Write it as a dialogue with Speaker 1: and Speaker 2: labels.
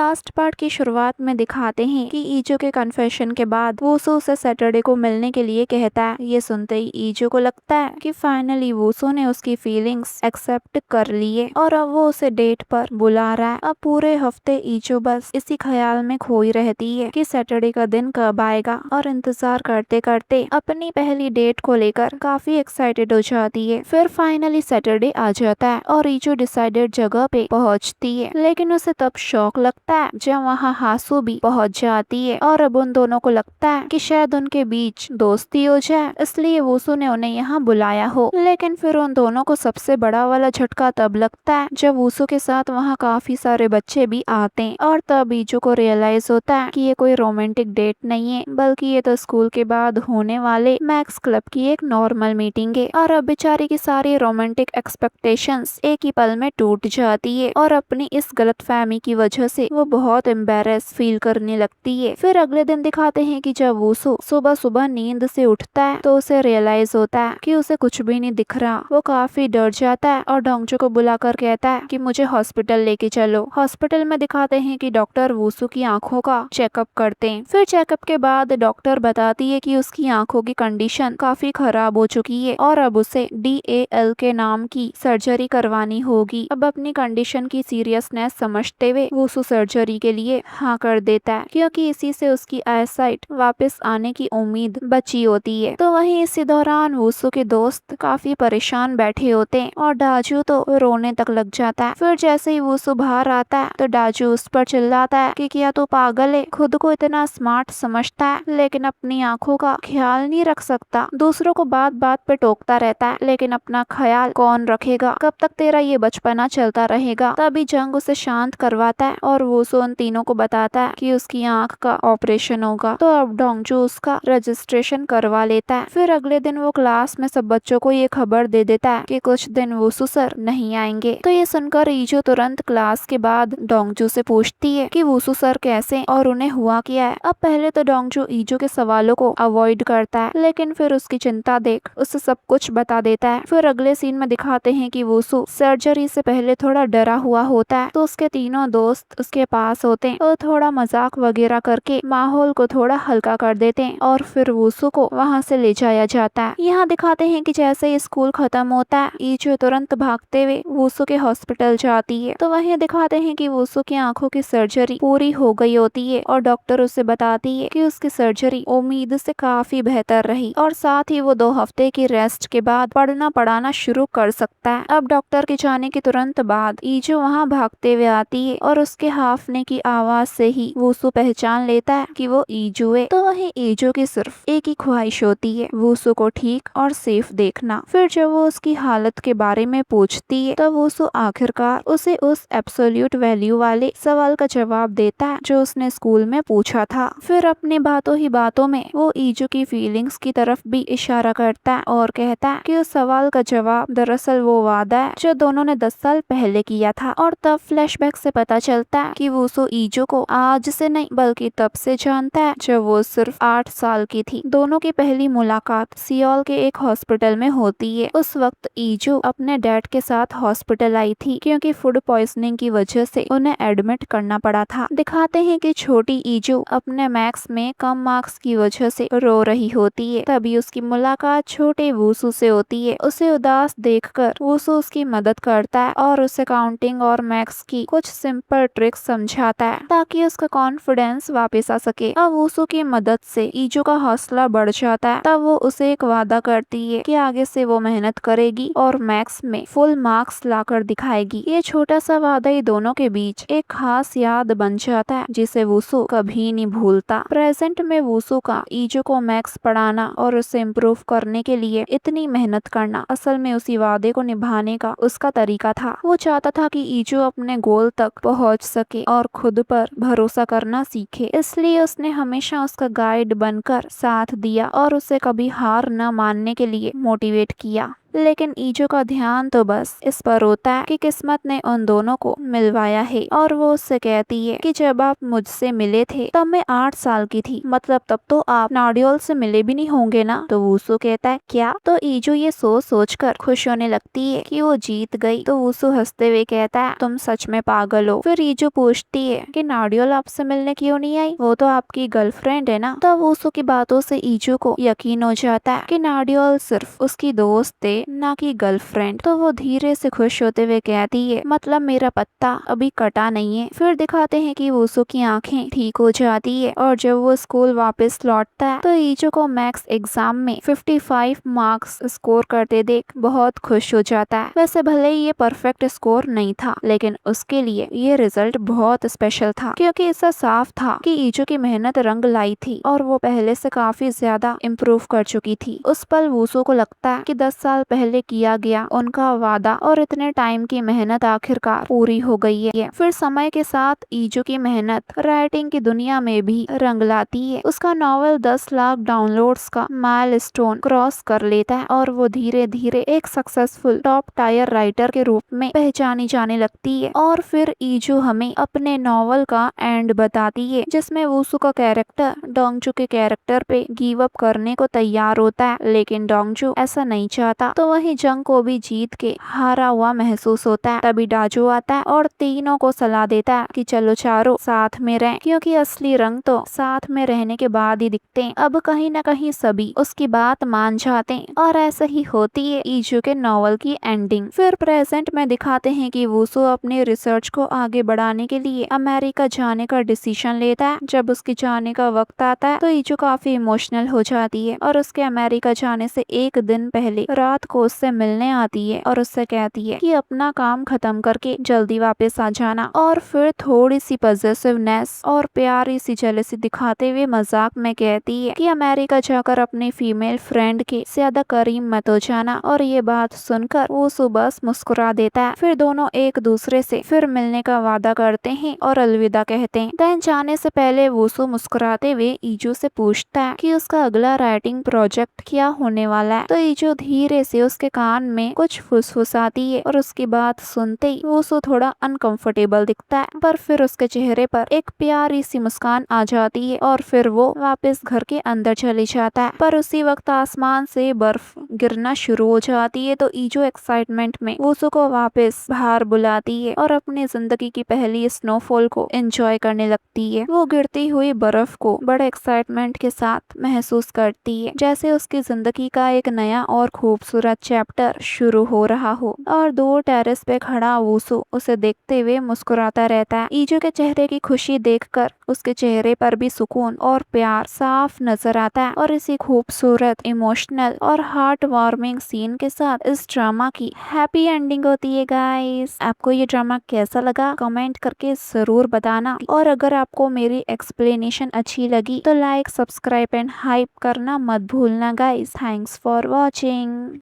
Speaker 1: Last part की शुरुआत में दिखाते हैं कि ईजो के कन्फेशन के बाद वूसू उसे सैटरडे को मिलने के लिए कहता है। ये सुनते ही ईजो को लगता है कि फाइनली वूसू ने उसकी फीलिंग्स एक्सेप्ट कर लिए और अब वो उसे डेट पर बुला रहा है। अब पूरे हफ्ते ईजो बस इसी ख्याल में खोई रहती है कि सैटरडे का दिन कब आएगा और इंतजार करते करते अपनी पहली डेट को लेकर काफी एक्साइटेड हो जाती है। फिर फाइनली सैटरडे आ जाता है और ईजो डिसाइडेड जगह पे पहुंचती है, लेकिन उसे तब शौक लगता है जब वहाँ हासू भी पहुंच जाती है और अब उन दोनों को लगता है कि शायद उनके बीच दोस्ती हो जाए, इसलिए वूसू ने उन्हें यहाँ बुलाया हो। लेकिन फिर उन दोनों को सबसे बड़ा वाला झटका तब लगता है जब वूसू के साथ वहाँ काफी सारे बच्चे भी आते हैं और तब ईजो को रियलाइज होता है कि ये कोई रोमांटिक डेट नहीं है, बल्कि ये तो स्कूल के बाद होने वाले मैक्स क्लब की एक नॉर्मल मीटिंग है। और अब बेचारी की सारी रोमांटिक एक्सपेक्टेशंस एक ही पल में टूट जाती है और अपनी इस गलतफहमी की वजह से वो बहुत एम्बेरस फील करने लगती है। फिर अगले दिन दिखाते हैं कि जब वूसू सुबह सुबह नींद से उठता है तो उसे रियलाइज होता है कि उसे कुछ भी नहीं दिख रहा। वो काफी डर जाता है और डोंगजो को बुलाकर कहता है कि मुझे हॉस्पिटल लेके चलो। हॉस्पिटल में दिखाते हैं कि डॉक्टर वूसू की आंखों का चेकअप करते हैं। फिर चेकअप के बाद डॉक्टर बताती है कि उसकी आंखों की कंडीशन काफी खराब हो चुकी है और अब उसे DAL के नाम की सर्जरी करवानी होगी। अब अपनी कंडीशन की सीरियसनेस समझते हुए वूसू सर्जरी के लिए हाँ कर देता है, क्योंकि इसी से उसकी आईसाइट वापस आने की उम्मीद बची होती है। तो वहीं इसी दौरान वूसू के दोस्त काफी परेशान बैठे होते हैं और डाजू तो रोने तक लग जाता है। फिर जैसे ही वूसू बाहर आता है तो डाजू उस पर चिल्लाता है कि क्या तू पागल है, खुद को इतना स्मार्ट समझता है लेकिन अपनी आंखों का ख्याल नहीं रख सकता। दूसरों को बात बात पे टोकता रहता है लेकिन अपना ख्याल कौन रखेगा, कब तक तेरा ये बचपना चलता रहेगा। तभी जंग उसे शांत करवाता है और वूसू उन तीनों को बताता है कि उसकी आंख का ऑपरेशन होगा। तो अब डोंगजू उसका रजिस्ट्रेशन करवा लेता है। फिर अगले दिन वो क्लास में सब बच्चों को ये खबर दे देता है कि कुछ दिन वूसू सर नहीं आएंगे। तो ये सुनकर ईजो तुरंत क्लास के बाद डोंगजू से पूछती है कि वूसू सर कैसे और उन्हें हुआ क्या है। अब पहले तो डोंगजू ईजो के सवालों को अवॉइड करता है, लेकिन फिर उसकी चिंता देख उसे सब कुछ बता देता है। फिर अगले सीन में दिखाते हैं कि वूसू सर्जरी से पहले थोड़ा डरा हुआ होता है, तो उसके तीनों दोस्त उसके पास होते हैं और थोड़ा मजाक वगैरह करके माहौल को थोड़ा हल्का कर देते हैं और फिर वूसू को वहाँ से ले जाया जाता है। यहाँ दिखाते हैं कि जैसे ही स्कूल खत्म होता है ईजो तुरंत भागते हुए वूसू के हॉस्पिटल जाती है। तो वहीं दिखाते हैं कि वूसू की आंखों की सर्जरी पूरी हो गई होती है और डॉक्टर उसे बताती है कि उसकी सर्जरी उम्मीद से काफी बेहतर रही और साथ ही वो 2 हफ्ते की रेस्ट के बाद पढ़ना पढ़ाना शुरू कर सकता है। अब डॉक्टर के जाने के तुरंत बाद ईजो वहाँ भागते हुए आती है और उसके हाफने की आवाज से ही वूसू पहचान लेता है कि वो ईजो है। तो वहीं ईजो की सिर्फ एक ही ख्वाहिश होती है, वूसू को ठीक और सेफ देखना। फिर जब वो उसकी हालत के बारे में पूछती है तो वूसू आखिरकार उसे उस एब्सोल्यूट वैल्यू वाले सवाल का जवाब देता है जो उसने स्कूल में पूछा था। फिर अपनी बातों ही बातों में वो ईजो की फीलिंग्स की तरफ भी इशारा करता है और कहता है कि उस सवाल का जवाब दरअसल वो वादा है जो दोनों ने 10 साल पहले किया था। और तब फ्लैशबैक से पता चलता है कि वूसू ईजो को आज से नहीं बल्कि तब से जानता है जब वो सिर्फ 8 साल की थी। दोनों की पहली मुलाकात सियोल के एक हॉस्पिटल में होती है। उस वक्त ईजो अपने डैड के साथ हॉस्पिटल आई थी क्योंकि फूड पॉइजनिंग की वजह से उन्हें एडमिट करना पड़ा था। दिखाते हैं कि छोटी ईजो अपने मैथ्स में कम मार्क्स की वजह से रो रही होती है। तभी उसकी मुलाकात छोटे वूसू से होती है। उसे उदास देखकर वूसू उसकी मदद करता है और उसे काउंटिंग और मैथ्स की कुछ सिंपल ट्रिक्स समझाता है ताकि उसका कॉन्फिडेंस वापस आ सके। अब वूसू की मदद से ईजो का हौसला बढ़ जाता है। तब वो उसे एक वादा करती है कि आगे से वो मेहनत करेगी और मैथ्स में फुल मार्क्स लाकर दिखाएगी। ये छोटा सा वादा ही दोनों के बीच एक खास याद बन जाता है जिसे वूसू कभी नहीं भूलता। प्रेजेंट में वूसू का ईजो को मैथ्स पढ़ाना और उसे इम्प्रूव करने के लिए इतनी मेहनत करना असल में उसी वादे को निभाने का उसका तरीका था। वो चाहता था कि ईजो अपने गोल तक पहुंच सके और खुद पर भरोसा करना सीखे, इसलिए उसने हमेशा उसका गाइड बनकर साथ दिया और उसे कभी हार न मानने के लिए मोटिवेट किया। लेकिन ईजो का ध्यान तो बस इस पर होता है कि किस्मत ने उन दोनों को मिलवाया है। और वो उससे कहती है कि जब आप मुझसे मिले थे तब मैं 8 साल की थी, मतलब तब तो आप नाडियोल से मिले भी नहीं होंगे ना। तो वूसू कहता है क्या? तो ईजो ये सोच कर खुश होने लगती है कि वो जीत गई। तो वूसू हंसते हुए कहता है तुम सच में पागल हो। फिर ईजो पूछती है कि नाडियोल आपसे मिलने क्यों नहीं आई, वो तो आपकी गर्लफ्रेंड है ना। तब वूसू की बातों से ईजो को यकीन हो जाता है कि नाडियोल सिर्फ उसकी दोस्त थे, ना कि गर्लफ्रेंड। तो वो धीरे से खुश होते हुए कहती है मतलब मेरा पत्ता अभी कटा नहीं है। फिर दिखाते हैं कि वूसू की आंखें ठीक हो जाती है और जब वो स्कूल वापस लौटता है तो ईजो को मैथ्स एग्जाम में 55 मार्क्स स्कोर करते देख बहुत खुश हो जाता है। वैसे भले ही ये परफेक्ट स्कोर नहीं था, लेकिन उसके लिए ये रिजल्ट बहुत स्पेशल था क्योंकि इससे साफ था कि ईजो की मेहनत रंग लाई थी और वो पहले से काफी ज्यादा इम्प्रूव कर चुकी थी। उस पल वूसू को लगता है कि 10 साल पहले किया गया उनका वादा और इतने टाइम की मेहनत आखिरकार पूरी हो गई है। फिर समय के साथ ईजो की मेहनत राइटिंग की दुनिया में भी रंग लाती है। उसका नॉवेल 10 लाख डाउनलोड्स का माइलस्टोन क्रॉस कर लेता है और वो धीरे धीरे एक सक्सेसफुल टॉप टायर राइटर के रूप में पहचानी जाने लगती है। और फिर ईजो हमें अपने नॉवल का एंड बताती है जिसमें वूसू का कैरेक्टर डोंगजू के कैरेक्टर पे गिव अप करने को तैयार होता है, लेकिन डोंगजू ऐसा नहीं चाहता। तो वही जंग को भी जीत के हारा हुआ महसूस होता है। तभी डाजू आता है और तीनों को सलाह देता है कि चलो चारों साथ में रहें, क्योंकि असली रंग तो साथ में रहने के बाद ही दिखते हैं। अब कहीं न कहीं सभी उसकी बात मान जाते हैं और ऐसा ही होती है ईजो के नॉवल की एंडिंग। फिर प्रेजेंट में दिखाते हैं कि वूसू अपने रिसर्च को आगे बढ़ाने के लिए अमेरिका जाने का डिसीजन लेता है। जब उसके जाने का वक्त आता है तो ईजो काफी इमोशनल हो जाती है और उसके अमेरिका जाने से एक दिन पहले रात को उससे मिलने आती है और उससे कहती है कि अपना काम खत्म करके जल्दी वापस आ जाना। और फिर थोड़ी सी पॉजिटिवनेस और प्यारी सी जेलसी दिखाते हुए मजाक में कहती है कि अमेरिका जाकर अपने फीमेल फ्रेंड के ज्यादा करीब मत हो जाना। और ये बात सुनकर वो सुबह मुस्कुरा देता है। फिर दोनों एक दूसरे से फिर मिलने का वादा करते हैं और अलविदा कहते हैं। देन जाने से पहले वूसू मुस्कुराते हुए ईजो से पूछता है कि उसका अगला राइटिंग प्रोजेक्ट क्या होने वाला है। तो ईजो धीरे से उसके कान में कुछ फुसफुसाती है और उसकी बात सुनते ही वूसू थोड़ा अनकंफर्टेबल दिखता है, पर फिर उसके चेहरे पर एक प्यारी सी मुस्कान आ जाती है और फिर वो वापस घर के अंदर चले जाता है। पर उसी वक्त आसमान से बर्फ गिरना शुरू हो जाती है। तो ईजो एक्साइटमेंट में वूसू को वापस बाहर बुलाती है और अपनी जिंदगी की पहली स्नोफॉल को एंजॉय करने लगती है। वो गिरती हुई बर्फ को बड़े एक्साइटमेंट के साथ महसूस करती है, जैसे उसकी जिंदगी का एक नया और खूबसूरत चैप्टर शुरू हो रहा हो। और दूर टेरेस पे खड़ा वूसू उसे देखते हुए मुस्कुराता रहता है। ईजो के चेहरे की खुशी देखकर उसके चेहरे पर भी सुकून और प्यार साफ नजर आता है। और इसी खूबसूरत इमोशनल और हार्ट वार्मिंग सीन के साथ इस ड्रामा की हैप्पी एंडिंग होती है। गाइस, आपको ये ड्रामा कैसा लगा कमेंट करके जरूर बताना। और अगर आपको मेरी एक्सप्लेनेशन अच्छी लगी तो लाइक, सब्सक्राइब एंड हाइप करना मत भूलना गाइस। Thanks for watching.